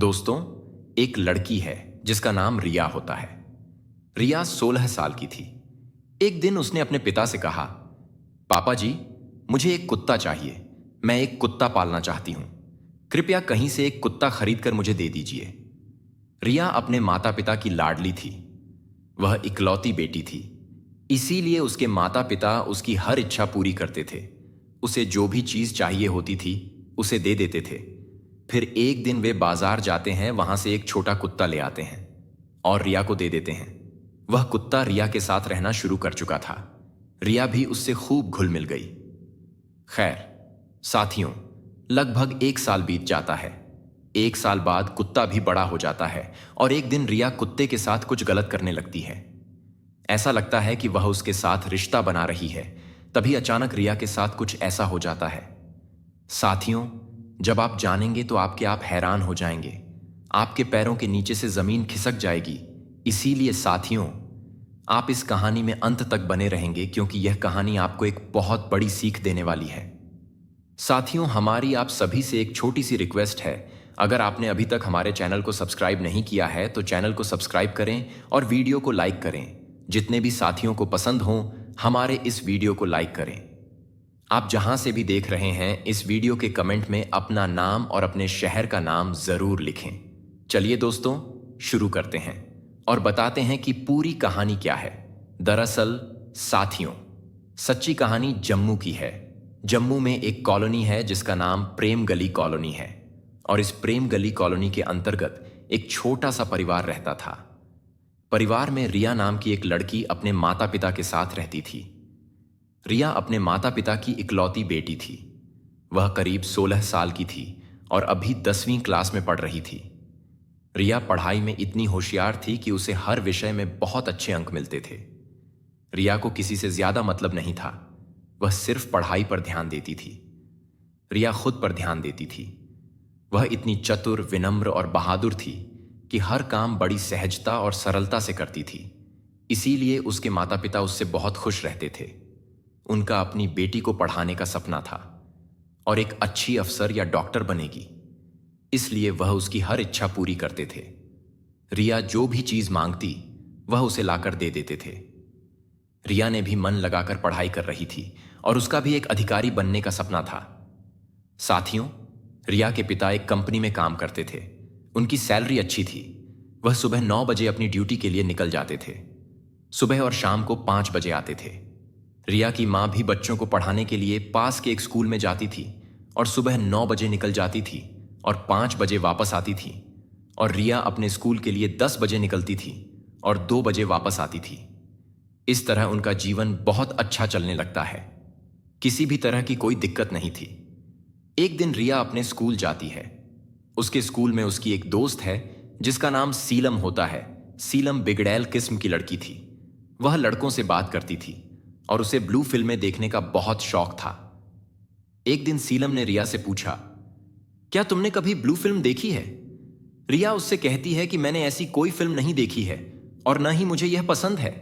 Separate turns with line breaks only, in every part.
दोस्तों, एक लड़की है जिसका नाम रिया होता है। रिया 16 साल की थी। एक दिन उसने अपने पिता से कहा, पापा जी, मुझे एक कुत्ता चाहिए। मैं एक कुत्ता पालना चाहती हूं। कृपया कहीं से एक कुत्ता खरीद कर मुझे दे दीजिए। रिया अपने माता पिता की लाडली थी। वह इकलौती बेटी थी, इसीलिए उसके माता पिता उसकी हर इच्छा पूरी करते थे। उसे जो भी चीज चाहिए होती थी उसे दे देते थे। फिर एक दिन वे बाजार जाते हैं, वहां से एक छोटा कुत्ता ले आते हैं और रिया को दे देते हैं। वह कुत्ता रिया के साथ रहना शुरू कर चुका था। रिया भी उससे खूब घुल मिल गई। खैर साथियों, लगभग 1 साल बीत जाता है। 1 साल बाद कुत्ता भी बड़ा हो जाता है और एक दिन रिया कुत्ते के साथ कुछ गलत करने लगती है। ऐसा लगता है कि वह उसके साथ रिश्ता बना रही है। तभी अचानक रिया के साथ कुछ ऐसा हो जाता है। साथियों, जब आप जानेंगे तो आप हैरान हो जाएंगे। आपके पैरों के नीचे से जमीन खिसक जाएगी। इसीलिए साथियों, आप इस कहानी में अंत तक बने रहेंगे, क्योंकि यह कहानी आपको एक बहुत बड़ी सीख देने वाली है। साथियों, हमारी आप सभी से एक छोटी सी रिक्वेस्ट है। अगर आपने अभी तक हमारे चैनल को सब्सक्राइब नहीं किया है तो चैनल को सब्सक्राइब करें और वीडियो को लाइक करें। जितने भी साथियों को पसंद हो, हमारे इस वीडियो को लाइक करें। आप जहां से भी देख रहे हैं, इस वीडियो के कमेंट में अपना नाम और अपने शहर का नाम जरूर लिखें। चलिए दोस्तों, शुरू करते हैं और बताते हैं कि पूरी कहानी क्या है। दरअसल साथियों, सच्ची कहानी जम्मू की है। जम्मू में एक कॉलोनी है जिसका नाम प्रेम गली कॉलोनी है और इस प्रेम गली कॉलोनी के अंतर्गत एक छोटा सा परिवार रहता था। परिवार में रिया नाम की एक लड़की अपने माता पिता के साथ रहती थी। रिया अपने माता पिता की इकलौती बेटी थी। वह करीब 16 साल की थी और अभी 10वीं क्लास में पढ़ रही थी। रिया पढ़ाई में इतनी होशियार थी कि उसे हर विषय में बहुत अच्छे अंक मिलते थे। रिया को किसी से ज्यादा मतलब नहीं था। वह सिर्फ पढ़ाई पर ध्यान देती थी। रिया खुद पर ध्यान देती थी। वह इतनी चतुर, विनम्र और बहादुर थी कि हर काम बड़ी सहजता और सरलता से करती थी। इसीलिए उसके माता पिता उससे बहुत खुश रहते थे। उनका अपनी बेटी को पढ़ाने का सपना था और एक अच्छी अफसर या डॉक्टर बनेगी, इसलिए वह उसकी हर इच्छा पूरी करते थे। रिया जो भी चीज मांगती वह उसे लाकर दे देते थे। रिया ने भी मन लगाकर पढ़ाई कर रही थी और उसका भी एक अधिकारी बनने का सपना था। साथियों, रिया के पिता एक कंपनी में काम करते थे। उनकी सैलरी अच्छी थी। वह सुबह 9 बजे अपनी ड्यूटी के लिए निकल जाते थे। सुबह और शाम को 5 बजे आते थे। रिया की मां भी बच्चों को पढ़ाने के लिए पास के एक स्कूल में जाती थी और सुबह 9 बजे निकल जाती थी और 5 बजे वापस आती थी। और रिया अपने स्कूल के लिए 10 बजे निकलती थी और 2 बजे वापस आती थी। इस तरह उनका जीवन बहुत अच्छा चलने लगता है। किसी भी तरह की कोई दिक्कत नहीं थी। एक दिन रिया अपने स्कूल जाती है। उसके स्कूल में उसकी एक दोस्त है जिसका नाम सीलम होता है। सीलम बिगड़ैल किस्म की लड़की थी। वह लड़कों से बात करती थी और उसे ब्लू फिल्में देखने का बहुत शौक था। एक दिन सीलम ने रिया से पूछा, क्या तुमने कभी ब्लू फिल्म देखी है? रिया उससे कहती है कि मैंने ऐसी कोई फिल्म नहीं देखी है और न ही मुझे यह पसंद है।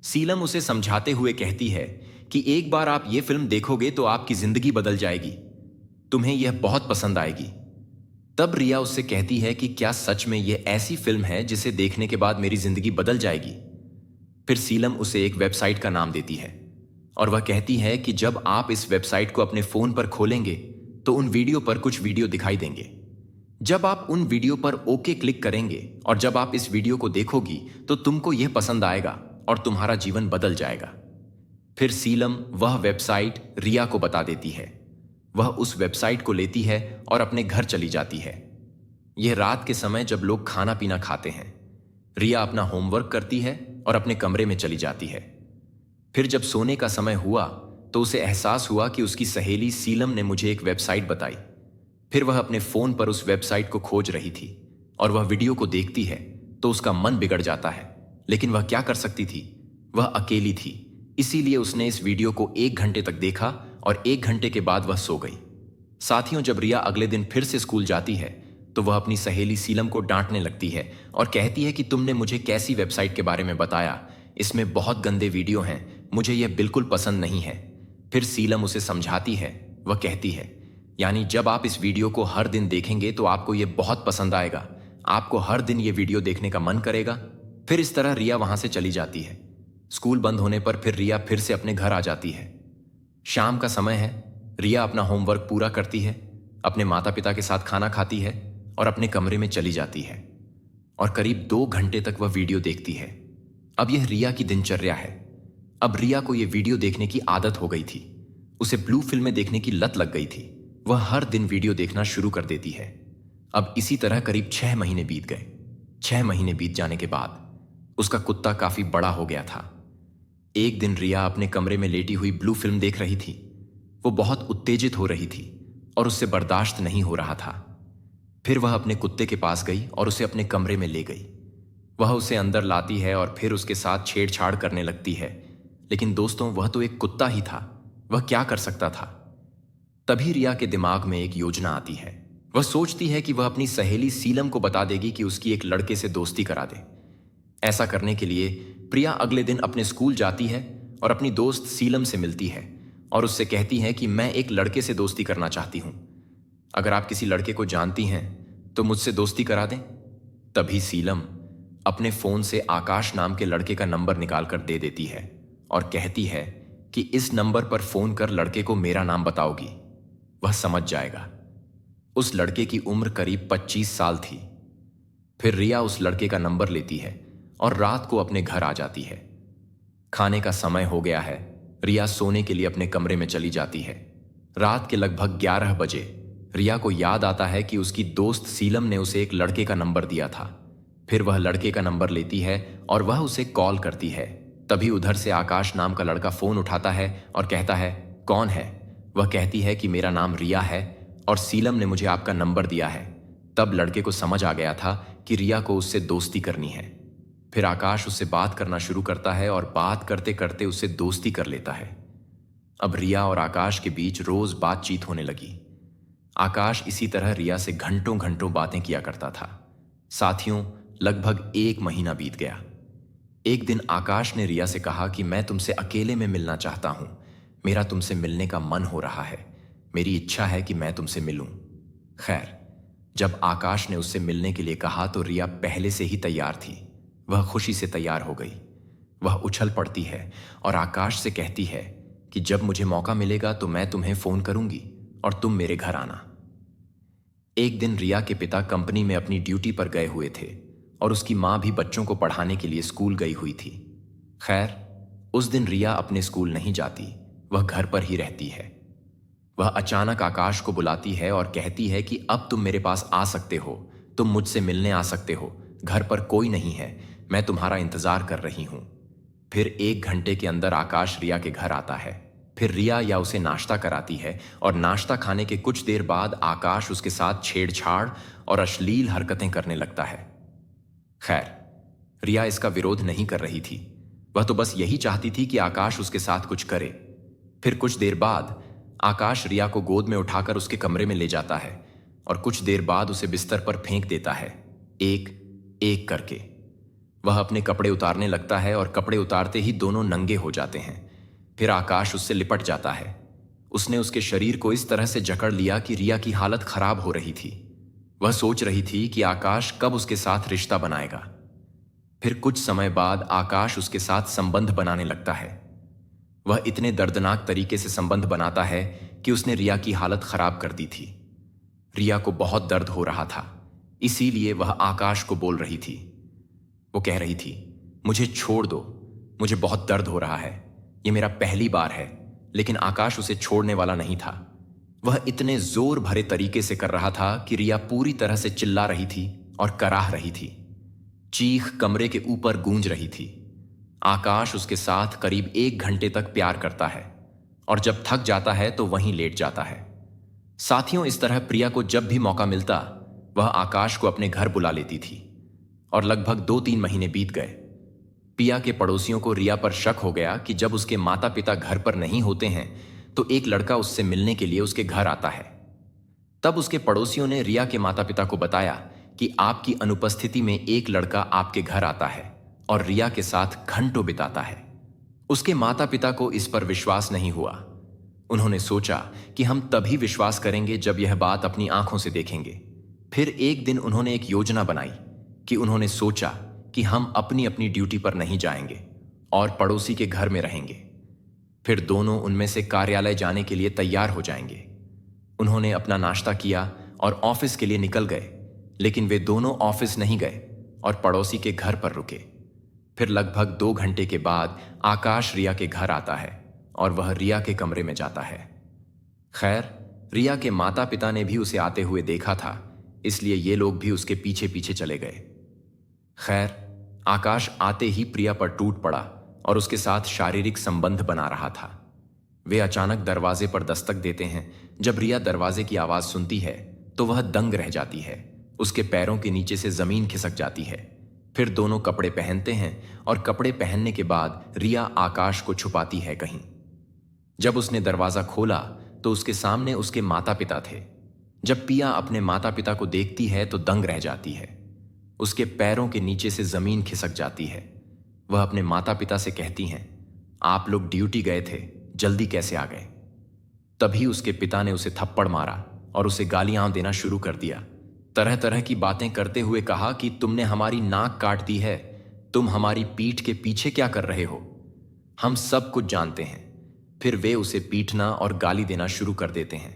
सीलम उसे समझाते हुए कहती है कि एक बार आप यह फिल्म देखोगे तो आपकी जिंदगी बदल जाएगी। तुम्हें यह बहुत पसंद आएगी। तब रिया उससे कहती है कि क्या सच में यह ऐसी फिल्म है जिसे देखने के बाद मेरी जिंदगी बदल जाएगी? फिर सीलम उसे एक वेबसाइट का नाम देती है और वह कहती है कि जब आप इस वेबसाइट को अपने फोन पर खोलेंगे तो उन वीडियो पर कुछ वीडियो दिखाई देंगे। जब आप उन वीडियो पर ओके क्लिक करेंगे और जब आप इस वीडियो को देखोगी तो तुमको यह पसंद आएगा और तुम्हारा जीवन बदल जाएगा। फिर सीलम वह वेबसाइट रिया को बता देती है। वह उस वेबसाइट को लेती है और अपने घर चली जाती है। यह रात के समय जब लोग खाना पीना खाते हैं। रिया अपना होमवर्क करती है और अपने कमरे में चली जाती है। फिर जब सोने का समय हुआ तो उसे एहसास हुआ कि उसकी सहेली सीलम ने मुझे एक वेबसाइट बताई। फिर वह अपने फोन पर उस वेबसाइट को खोज रही थी और वह वीडियो को देखती है तो उसका मन बिगड़ जाता है। लेकिन वह क्या कर सकती थी? वह अकेली थी, इसीलिए उसने इस वीडियो को 1 घंटे तक देखा और 1 घंटे के बाद वह सो गई। साथियों, जब रिया अगले दिन फिर से स्कूल जाती है तो वह अपनी सहेली सीलम को डांटने लगती है और कहती है कि तुमने मुझे कैसी वेबसाइट के बारे में बताया? इसमें बहुत गंदे वीडियो हैं, मुझे यह बिल्कुल पसंद नहीं है। फिर सीलम उसे समझाती है। वह कहती है, यानी जब आप इस वीडियो को हर दिन देखेंगे तो आपको ये बहुत पसंद आएगा, आपको हर दिन ये वीडियो देखने का मन करेगा। फिर इस तरह रिया वहां से चली जाती है। स्कूल बंद होने पर फिर रिया फिर से अपने घर आ जाती है। शाम का समय है। रिया अपना होमवर्क पूरा करती है, अपने माता पिता के साथ खाना खाती है और अपने कमरे में चली जाती है और करीब 2 घंटे तक वह वीडियो देखती है। अब यह रिया की दिनचर्या है। अब रिया को यह वीडियो देखने की आदत हो गई थी। उसे ब्लू फिल्में देखने की लत लग गई थी। वह हर दिन वीडियो देखना शुरू कर देती है। अब इसी तरह करीब 6 महीने बीत गए। 6 महीने बीत जाने के बाद उसका कुत्ता काफी बड़ा हो गया था। एक दिन रिया अपने कमरे में लेटी हुई ब्लू फिल्म देख रही थी। वो बहुत उत्तेजित हो रही थी और उससे बर्दाश्त नहीं हो रहा था। फिर वह अपने कुत्ते के पास गई और उसे अपने कमरे में ले गई। वह उसे अंदर लाती है और फिर उसके साथ छेड़छाड़ करने लगती है। लेकिन दोस्तों, वह तो एक कुत्ता ही था, वह क्या कर सकता था। तभी रिया के दिमाग में एक योजना आती है। वह सोचती है कि वह अपनी सहेली सीलम को बता देगी कि उसकी एक लड़के से दोस्ती करा दे। ऐसा करने के लिए प्रिया अगले दिन अपने स्कूल जाती है और अपनी दोस्त सीलम से मिलती है और उससे कहती है कि मैं एक लड़के से दोस्ती करना चाहती हूं। अगर आप किसी लड़के को जानती हैं तो मुझसे दोस्ती करा दें। तभी सीलम अपने फोन से आकाश नाम के लड़के का नंबर निकालकर दे देती है और कहती है कि इस नंबर पर फोन कर लड़के को मेरा नाम बताओगी, वह समझ जाएगा। उस लड़के की उम्र करीब 25 साल थी। फिर रिया उस लड़के का नंबर लेती है और रात को अपने घर आ जाती है। खाने का समय हो गया है। रिया सोने के लिए अपने कमरे में चली जाती है। रात के लगभग 11 बजे रिया को याद आता है कि उसकी दोस्त सीलम ने उसे एक लड़के का नंबर दिया था। फिर वह लड़के का नंबर लेती है और वह उसे कॉल करती है। तभी उधर से आकाश नाम का लड़का फोन उठाता है और कहता है, कौन है? वह कहती है कि मेरा नाम रिया है और सीलम ने मुझे आपका नंबर दिया है। तब लड़के को समझ आ गया था कि रिया को उससे दोस्ती करनी है। फिर आकाश उससे बात करना शुरू करता है और बात करते करते उससे दोस्ती कर लेता है। अब रिया और आकाश के बीच रोज बातचीत होने लगी। आकाश इसी तरह रिया से घंटों घंटों बातें किया करता था। साथियों, लगभग 1 महीना बीत गया। एक दिन आकाश ने रिया से कहा कि मैं तुमसे अकेले में मिलना चाहता हूं। मेरा तुमसे मिलने का मन हो रहा है। मेरी इच्छा है कि मैं तुमसे मिलूं। खैर, जब आकाश ने उससे मिलने के लिए कहा तो रिया पहले से ही तैयार थी। वह खुशी से तैयार हो गई। वह उछल पड़ती है और आकाश से कहती है कि जब मुझे मौका मिलेगा तो मैं तुम्हें फोन करूंगी और तुम मेरे घर आना। एक दिन रिया के पिता कंपनी में अपनी ड्यूटी पर गए हुए थे और उसकी मां भी बच्चों को पढ़ाने के लिए स्कूल गई हुई थी। खैर, उस दिन रिया अपने स्कूल नहीं जाती, वह घर पर ही रहती है। वह अचानक आकाश को बुलाती है और कहती है कि अब तुम मेरे पास आ सकते हो, तुम मुझसे मिलने आ सकते हो। घर पर कोई नहीं है, मैं तुम्हारा इंतजार कर रही हूं। फिर 1 घंटे के अंदर आकाश रिया के घर आता है। फिर रिया या उसे नाश्ता कराती है और नाश्ता खाने के कुछ देर बाद आकाश उसके साथ छेड़छाड़ और अश्लील हरकतें करने लगता है। खैर, रिया इसका विरोध नहीं कर रही थी। वह तो बस यही चाहती थी कि आकाश उसके साथ कुछ करे। फिर कुछ देर बाद आकाश रिया को गोद में उठाकर उसके कमरे में ले जाता है और कुछ देर बाद उसे बिस्तर पर फेंक देता है, एक एक करके। वह अपने कपड़े उतारने लगता है और कपड़े उतारते ही दोनों नंगे हो जाते हैं। फिर आकाश उससे लिपट जाता है। उसने उसके शरीर को इस तरह से जकड़ लिया कि रिया की हालत खराब हो रही थी। वह सोच रही थी कि आकाश कब उसके साथ रिश्ता बनाएगा। फिर कुछ समय बाद आकाश उसके साथ संबंध बनाने लगता है। वह इतने दर्दनाक तरीके से संबंध बनाता है कि उसने रिया की हालत खराब कर दी थी। रिया को बहुत दर्द हो रहा था, इसीलिए वह आकाश को बोल रही थी। वो कह रही थी, मुझे छोड़ दो, मुझे बहुत दर्द हो रहा है, ये मेरा पहली बार है। लेकिन आकाश उसे छोड़ने वाला नहीं था। वह इतने जोर भरे तरीके से कर रहा था कि रिया पूरी तरह से चिल्ला रही थी और कराह रही थी। चीख कमरे के ऊपर गूंज रही थी। आकाश उसके साथ करीब 1 घंटे तक प्यार करता है और जब थक जाता है तो वहीं लेट जाता है। साथियों, इस तरह प्रिया को जब भी मौका मिलता वह आकाश को अपने घर बुला लेती थी और लगभग 2-3 महीने बीत गए। पिया के पड़ोसियों को रिया पर शक हो गया कि जब उसके माता पिता घर पर नहीं होते हैं तो एक लड़का उससे मिलने के लिए उसके घर आता है। तब उसके पड़ोसियों ने रिया के माता पिता को बताया कि आपकी अनुपस्थिति में एक लड़का आपके घर आता है और रिया के साथ घंटों बिताता है। उसके माता पिता को इस पर विश्वास नहीं हुआ। उन्होंने सोचा कि हम तभी विश्वास करेंगे जब यह बात अपनी आंखों से देखेंगे। फिर एक दिन उन्होंने एक योजना बनाई कि उन्होंने सोचा कि हम अपनी अपनी ड्यूटी पर नहीं जाएंगे और पड़ोसी के घर में रहेंगे। फिर दोनों उनमें से कार्यालय जाने के लिए तैयार हो जाएंगे। उन्होंने अपना नाश्ता किया और ऑफिस के लिए निकल गए, लेकिन वे दोनों ऑफिस नहीं गए और पड़ोसी के घर पर रुके। फिर लगभग 2 घंटे के बाद आकाश रिया के घर आता है और वह रिया के कमरे में जाता है। खैर, रिया के माता पिता ने भी उसे आते हुए देखा था, इसलिए ये लोग भी उसके पीछे पीछे चले गए। खैर, आकाश आते ही प्रिया पर टूट पड़ा और उसके साथ शारीरिक संबंध बना रहा था। वे अचानक दरवाजे पर दस्तक देते हैं। जब रिया दरवाजे की आवाज सुनती है तो वह दंग रह जाती है। उसके पैरों के नीचे से जमीन खिसक जाती है। फिर दोनों कपड़े पहनते हैं और कपड़े पहनने के बाद रिया आकाश को छुपाती है कहीं। जब उसने दरवाजा खोला तो उसके सामने उसके माता पिता थे। जब पिया अपने माता पिता को देखती है तो दंग रह जाती है। उसके पैरों के नीचे से जमीन खिसक जाती है। वह अपने माता पिता से कहती हैं, आप लोग ड्यूटी गए थे, जल्दी कैसे आ गए? तभी उसके पिता ने उसे थप्पड़ मारा और उसे गालियां देना शुरू कर दिया। तरह तरह की बातें करते हुए कहा कि तुमने हमारी नाक काट दी है, तुम हमारी पीठ के पीछे क्या कर रहे हो? हम सब कुछ जानते हैं। फिर वे उसे पीटना और गाली देना शुरू कर देते हैं।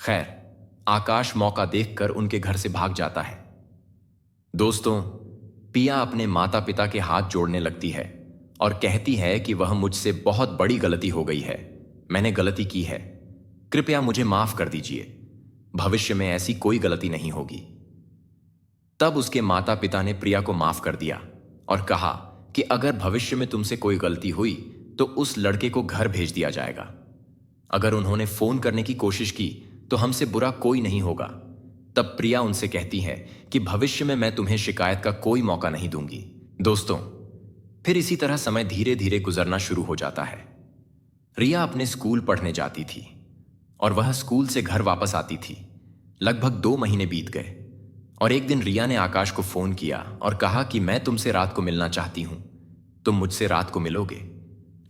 खैर, आकाश मौका देखकर उनके घर से भाग जाता है। दोस्तों, पिया अपने माता पिता के हाथ जोड़ने लगती है और कहती है कि वह मुझसे बहुत बड़ी गलती हो गई है। मैंने गलती की है, कृपया मुझे माफ कर दीजिए। भविष्य में ऐसी कोई गलती नहीं होगी। तब उसके माता पिता ने प्रिया को माफ कर दिया और कहा कि अगर भविष्य में तुमसे कोई गलती हुई तो उस लड़के को घर भेज दिया जाएगा। अगर उन्होंने फोन करने की कोशिश की तो हमसे बुरा कोई नहीं होगा। तब प्रिया उनसे कहती है कि भविष्य में मैं तुम्हें शिकायत का कोई मौका नहीं दूंगी। दोस्तों, फिर इसी तरह समय धीरे धीरे गुजरना शुरू हो जाता है। रिया अपने स्कूल पढ़ने जाती थी और वह स्कूल से घर वापस आती थी। लगभग 2 महीने बीत गए और एक दिन रिया ने आकाश को फोन किया और कहा कि मैं तुमसे रात को मिलना चाहती हूं। तुम मुझसे रात को मिलोगे,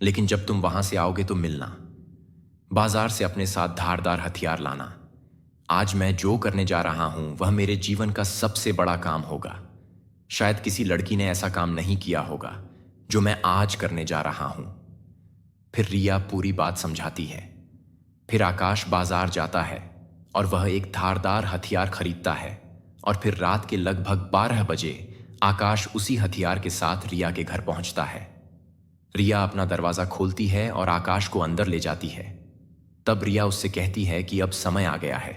लेकिन जब तुम वहां से आओगे तो मिलना। बाजार से अपने साथ धारदार हथियार लाना। आज मैं जो करने जा रहा हूं वह मेरे जीवन का सबसे बड़ा काम होगा। शायद किसी लड़की ने ऐसा काम नहीं किया होगा जो मैं आज करने जा रहा हूं। फिर रिया पूरी बात समझाती है। फिर आकाश बाजार जाता है और वह एक धारदार हथियार खरीदता है और फिर रात के लगभग 12 बजे आकाश उसी हथियार के साथ रिया के घर पहुंचता है। रिया अपना दरवाजा खोलती है और आकाश को अंदर ले जाती है। तब रिया उससे कहती है कि अब समय आ गया है।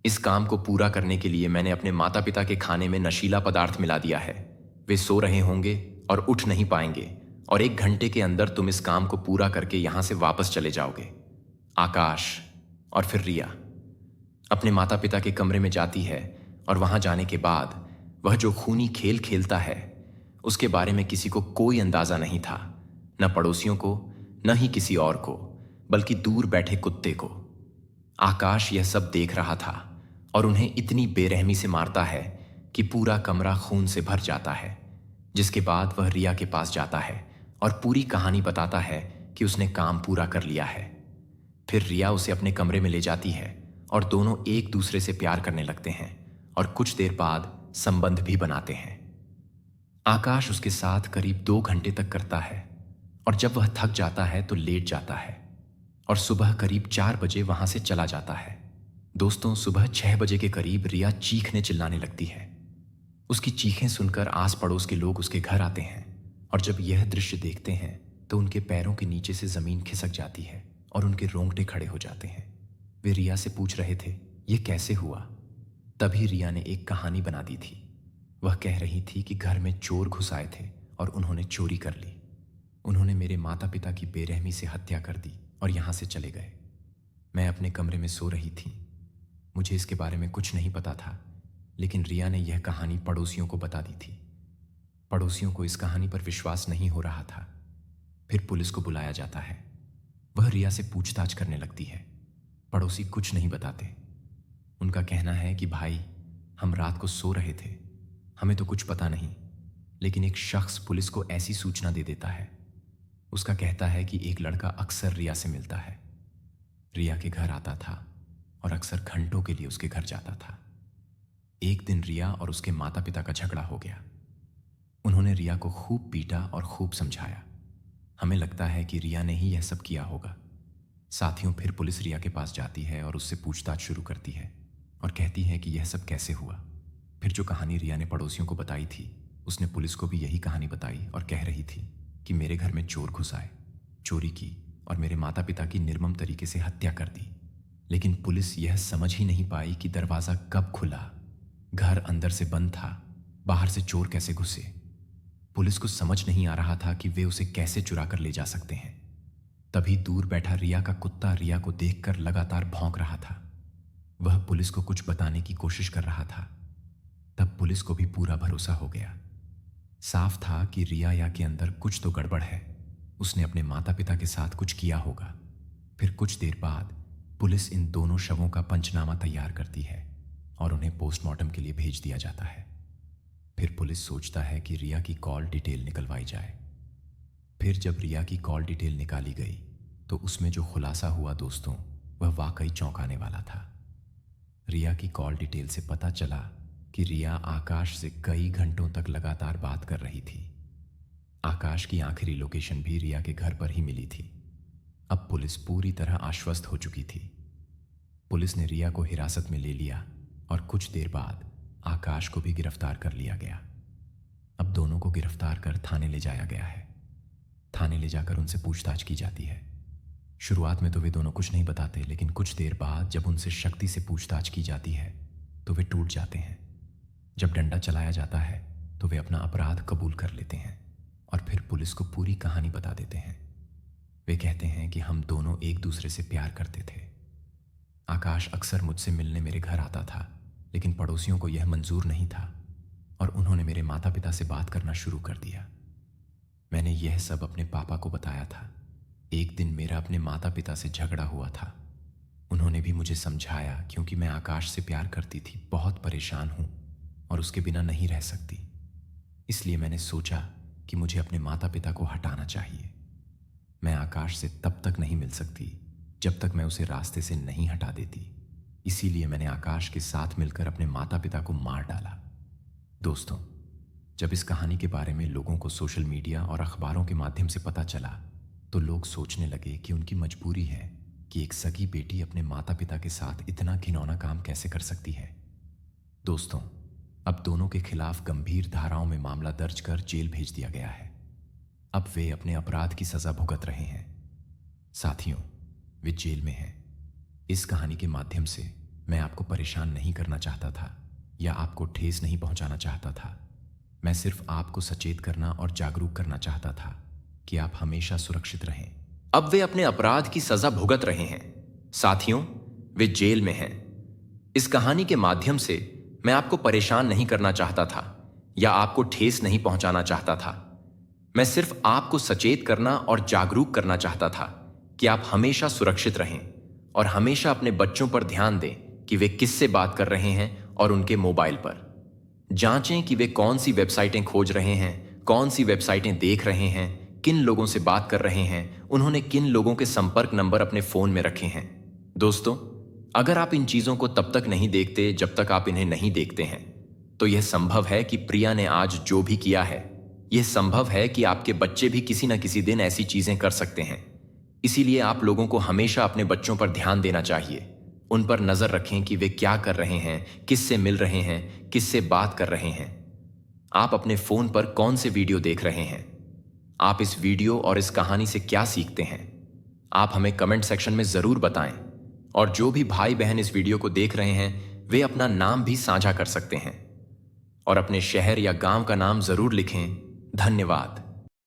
इस काम को पूरा करने के लिए मैंने अपने माता पिता के खाने में नशीला पदार्थ मिला दिया है। वे सो रहे होंगे और उठ नहीं पाएंगे और 1 घंटे के अंदर तुम इस काम को पूरा करके यहां से वापस चले जाओगे। आकाश और फिर रिया अपने माता पिता के कमरे में जाती है और वहां जाने के बाद वह जो खूनी खेल खेलता है उसके बारे में किसी को कोई अंदाजा नहीं था, न पड़ोसियों को, न ही किसी और को, बल्कि दूर बैठे कुत्ते को। आकाश यह सब देख रहा था और उन्हें इतनी बेरहमी से मारता है कि पूरा कमरा खून से भर जाता है। जिसके बाद वह रिया के पास जाता है और पूरी कहानी बताता है कि उसने काम पूरा कर लिया है। फिर रिया उसे अपने कमरे में ले जाती है और दोनों एक दूसरे से प्यार करने लगते हैं और कुछ देर बाद संबंध भी बनाते हैं। आकाश उसके साथ करीब 2 घंटे तक करता है और जब वह थक जाता है तो लेट जाता है और सुबह करीब 4 बजे वहां से चला जाता है। दोस्तों, सुबह 6 बजे के करीब रिया चीखने चिल्लाने लगती है। उसकी चीखें सुनकर आस पड़ोस के लोग उसके घर आते हैं और जब यह दृश्य देखते हैं तो उनके पैरों के नीचे से जमीन खिसक जाती है और उनके रोंगटे खड़े हो जाते हैं। वे रिया से पूछ रहे थे, ये कैसे हुआ? तभी रिया ने एक कहानी बना दी थी। वह कह रही थी कि घर में चोर घुस आए थे और उन्होंने चोरी कर ली। उन्होंने मेरे माता पिता की बेरहमी से हत्या कर दी और यहां से चले गए। मैं अपने कमरे में सो रही थी। मुझे इसके बारे में कुछ नहीं पता था, लेकिन रिया ने यह कहानी पड़ोसियों को बता दी थी। पड़ोसियों को इस कहानी पर विश्वास नहीं हो रहा था। फिर पुलिस को बुलाया जाता है। वह रिया से पूछताछ करने लगती है। पड़ोसी कुछ नहीं बताते। उनका कहना है कि भाई, हम रात को सो रहे थे, हमें तो कुछ पता नहीं, लेकिन एक शख्स पुलिस को ऐसी सूचना दे देता है। उसका कहता है कि एक लड़का अक्सर रिया से मिलता है। रिया के घर आता था और अक्सर घंटों के लिए उसके घर जाता था। एक दिन रिया और उसके माता पिता का झगड़ा हो गया। उन्होंने रिया को खूब पीटा और खूब समझाया। हमें लगता है कि रिया ने ही यह सब किया होगा। साथियों, फिर पुलिस रिया के पास जाती है और उससे पूछताछ शुरू करती है और कहती है कि यह सब कैसे हुआ। फिर जो कहानी रिया ने पड़ोसियों को बताई थी, उसने पुलिस को भी यही कहानी बताई और कह रही थी कि मेरे घर में चोर घुस आए, चोरी की और मेरे माता पिता की निर्मम तरीके से हत्या कर दी। लेकिन पुलिस यह समझ ही नहीं पाई कि दरवाज़ा कब खुला, घर अंदर से बंद था, बाहर से चोर कैसे घुसे। पुलिस को समझ नहीं आ रहा था कि वे उसे कैसे चुरा कर ले जा सकते हैं। तभी दूर बैठा रिया का कुत्ता रिया को देखकर लगातार भौंक रहा था। वह पुलिस को कुछ बताने की कोशिश कर रहा था। तब पुलिस को भी पूरा भरोसा हो गया। साफ था कि रिया के अंदर कुछ तो गड़बड़ है। उसने अपने माता पिता के साथ कुछ किया होगा। फिर कुछ देर बाद पुलिस इन दोनों शवों का पंचनामा तैयार करती है और उन्हें पोस्टमार्टम के लिए भेज दिया जाता है। फिर पुलिस सोचता है कि रिया की कॉल डिटेल निकलवाई जाए। फिर जब रिया की कॉल डिटेल निकाली गई तो उसमें जो खुलासा हुआ दोस्तों, वह वाकई चौंकाने वाला था। रिया की कॉल डिटेल से पता चला कि रिया आकाश से कई घंटों तक लगातार बात कर रही थी। आकाश की आखिरी लोकेशन भी रिया के घर पर ही मिली थी। अब पुलिस पूरी तरह आश्वस्त हो चुकी थी। पुलिस ने रिया को हिरासत में ले लिया और कुछ देर बाद आकाश को भी गिरफ्तार कर लिया गया। अब दोनों को गिरफ्तार कर थाने ले जाया गया है। थाने ले जाकर उनसे पूछताछ की जाती है। शुरुआत में तो वे दोनों कुछ नहीं बताते, लेकिन कुछ देर बाद जब उनसे शक्ति से पूछताछ की जाती है तो वे टूट जाते हैं। जब डंडा चलाया जाता है तो वे अपना अपराध कबूल कर लेते हैं और फिर पुलिस को पूरी कहानी बता देते हैं। वे कहते हैं कि हम दोनों एक दूसरे से प्यार करते थे। आकाश अक्सर मुझसे मिलने मेरे घर आता था, लेकिन पड़ोसियों को यह मंजूर नहीं था और उन्होंने मेरे माता पिता से बात करना शुरू कर दिया। मैंने यह सब अपने पापा को बताया था। एक दिन मेरा अपने माता पिता से झगड़ा हुआ था। उन्होंने भी मुझे समझाया क्योंकि मैं आकाश से प्यार करती थी, बहुत परेशान हूँ और उसके बिना नहीं रह सकती। इसलिए मैंने सोचा कि मुझे अपने माता पिता को हटाना चाहिए। मैं आकाश से तब तक नहीं मिल सकती जब तक मैं उसे रास्ते से नहीं हटा देती। इसीलिए मैंने आकाश के साथ मिलकर अपने माता पिता को मार डाला। दोस्तों, जब इस कहानी के बारे में लोगों को सोशल मीडिया और अखबारों के माध्यम से पता चला तो लोग सोचने लगे कि उनकी मजबूरी है कि एक सगी बेटी अपने माता पिता के साथ इतना घिनौना काम कैसे कर सकती है। दोस्तों, अब दोनों के खिलाफ गंभीर धाराओं में मामला दर्ज कर जेल भेज दिया गया है। अब वे अपने अपराध की सजा भुगत रहे हैं। साथियों, वे जेल में हैं। इस कहानी के माध्यम से मैं आपको परेशान नहीं करना चाहता था या आपको ठेस नहीं पहुंचाना चाहता था। मैं सिर्फ आपको सचेत करना और जागरूक करना चाहता था कि आप हमेशा सुरक्षित रहें। अब वे अपने अपराध की सजा भुगत रहे हैं। साथियों, वे जेल में हैं। इस कहानी के माध्यम से मैं आपको परेशान नहीं करना चाहता था या आपको ठेस नहीं पहुंचाना चाहता था। मैं सिर्फ आपको सचेत करना और जागरूक करना चाहता था कि आप हमेशा सुरक्षित रहें और हमेशा अपने बच्चों पर ध्यान दें कि वे किससे बात कर रहे हैं और उनके मोबाइल पर। जांचें कि वे कौन सी वेबसाइटें खोज रहे हैं, कौन सी वेबसाइटें देख रहे हैं, किन लोगों से बात कर रहे हैं, उन्होंने किन लोगों के संपर्क नंबर अपने फोन में रखे हैं। दोस्तों, अगर आप इन चीजों को तब तक नहीं देखते जब तक आप इन्हें नहीं देखते हैं, तो यह संभव है कि प्रिया ने आज जो भी किया है, यह संभव है कि आपके बच्चे भी किसी न किसी दिन ऐसी चीजें कर सकते हैं। इसीलिए आप लोगों को हमेशा अपने बच्चों पर ध्यान देना चाहिए। उन पर नजर रखें कि वे क्या कर रहे हैं, किससे मिल रहे हैं, किससे बात कर रहे हैं। आप अपने फोन पर कौन से वीडियो देख रहे हैं, आप इस वीडियो और इस कहानी से क्या सीखते हैं, आप हमें कमेंट सेक्शन में जरूर बताएं। और जो भी भाई बहन इस वीडियो को देख रहे हैं, वे अपना नाम भी साझा कर सकते हैं और अपने शहर या गांव का नाम जरूर लिखें। धन्यवाद।